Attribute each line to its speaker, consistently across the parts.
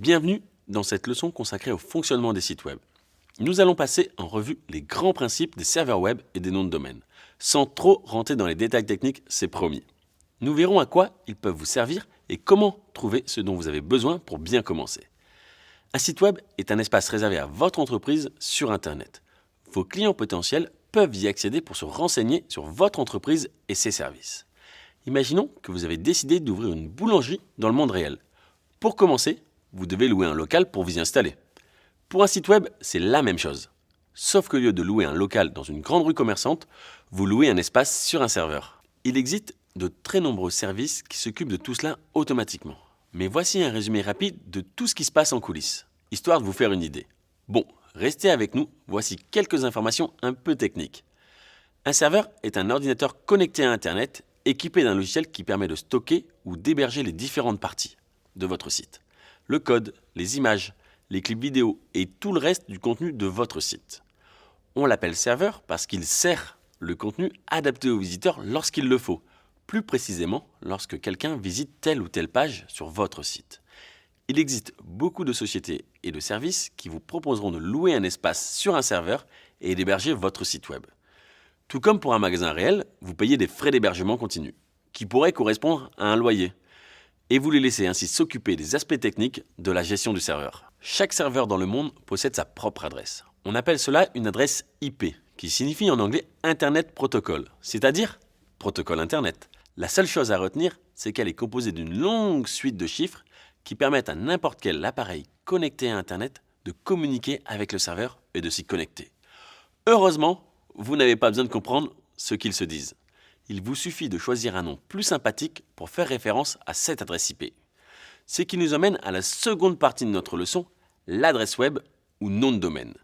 Speaker 1: Bienvenue dans cette leçon consacrée au fonctionnement des sites web. Nous allons passer en revue les grands principes des serveurs web et des noms de domaine. Sans trop rentrer dans les détails techniques, c'est promis. Nous verrons à quoi ils peuvent vous servir et comment trouver ce dont vous avez besoin pour bien commencer. Un site web est un espace réservé à votre entreprise sur Internet. Vos clients potentiels peuvent y accéder pour se renseigner sur votre entreprise et ses services. Imaginons que vous avez décidé d'ouvrir une boulangerie dans le monde réel. Pour commencer, vous devez louer un local pour vous y installer. Pour un site web, c'est la même chose. Sauf qu'au lieu de louer un local dans une grande rue commerçante, vous louez un espace sur un serveur. Il existe de très nombreux services qui s'occupent de tout cela automatiquement. Mais voici un résumé rapide de tout ce qui se passe en coulisses, histoire de vous faire une idée. Bon, restez avec nous, voici quelques informations un peu techniques. Un serveur est un ordinateur connecté à Internet, équipé d'un logiciel qui permet de stocker ou d'héberger les différentes parties de votre site. Le code, les images, les clips vidéo et tout le reste du contenu de votre site. On l'appelle serveur parce qu'il sert le contenu adapté aux visiteurs lorsqu'il le faut, plus précisément lorsque quelqu'un visite telle ou telle page sur votre site. Il existe beaucoup de sociétés et de services qui vous proposeront de louer un espace sur un serveur et d'héberger votre site web. Tout comme pour un magasin réel, vous payez des frais d'hébergement continu, qui pourraient correspondre à un loyer, et vous les laissez ainsi s'occuper des aspects techniques de la gestion du serveur. Chaque serveur dans le monde possède sa propre adresse. On appelle cela une adresse IP, qui signifie en anglais Internet Protocol, c'est-à-dire protocole Internet. La seule chose à retenir, c'est qu'elle est composée d'une longue suite de chiffres qui permettent à n'importe quel appareil connecté à Internet de communiquer avec le serveur et de s'y connecter. Heureusement, vous n'avez pas besoin de comprendre ce qu'ils se disent. Il vous suffit de choisir un nom plus sympathique pour faire référence à cette adresse IP. Ce qui nous emmène à la seconde partie de notre leçon, l'adresse web ou nom de domaine.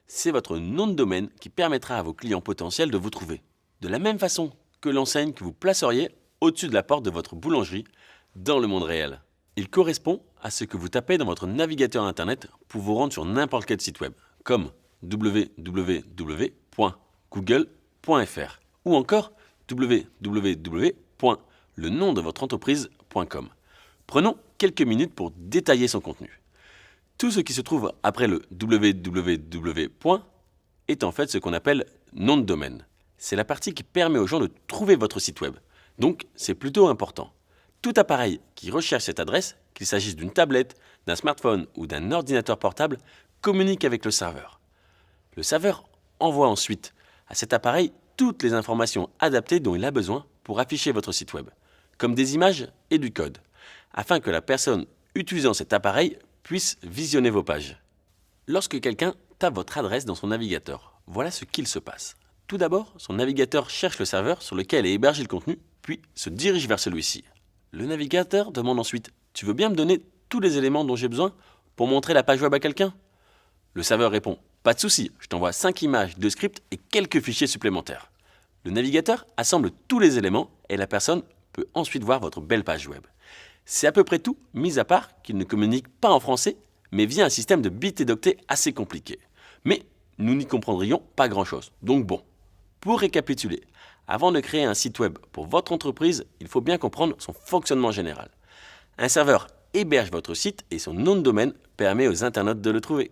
Speaker 1: C'est votre nom de domaine qui permettra à vos clients potentiels de vous trouver. De la même façon que l'enseigne que vous placeriez au-dessus de la porte de votre boulangerie dans le monde réel. Il correspond à ce que vous tapez dans votre navigateur Internet pour vous rendre sur n'importe quel site web, comme www.google.fr ou encore www.lenondevotreentreprise.com. Prenons quelques minutes pour détailler son contenu. Tout ce qui se trouve après le www. Est en fait ce qu'on appelle nom de domaine. C'est la partie qui permet aux gens de trouver votre site web. Donc, c'est plutôt important. Tout appareil qui recherche cette adresse, qu'il s'agisse d'une tablette, d'un smartphone ou d'un ordinateur portable, communique avec le serveur. Le serveur envoie ensuite à cet appareil toutes les informations adaptées dont il a besoin pour afficher votre site web, comme des images et du code, afin que la personne utilisant cet appareil puisse visionner vos pages. Lorsque quelqu'un tape votre adresse dans son navigateur, voilà ce qu'il se passe. Tout d'abord, son navigateur cherche le serveur sur lequel est hébergé le contenu, puis se dirige vers celui-ci. Le navigateur demande ensuite « Tu veux bien me donner tous les éléments dont j'ai besoin pour montrer la page web à quelqu'un ?» Le serveur répond « Pas de souci, je t'envoie 5 images, 2 scripts et quelques fichiers supplémentaires. » Le navigateur assemble tous les éléments et la personne peut ensuite voir votre belle page web. C'est à peu près tout, mis à part qu'il ne communique pas en français, mais via un système de bits et d'octets assez compliqué. Mais nous n'y comprendrions pas grand-chose, donc bon. Pour récapituler, avant de créer un site web pour votre entreprise, il faut bien comprendre son fonctionnement général. Un serveur héberge votre site et son nom de domaine permet aux internautes de le trouver.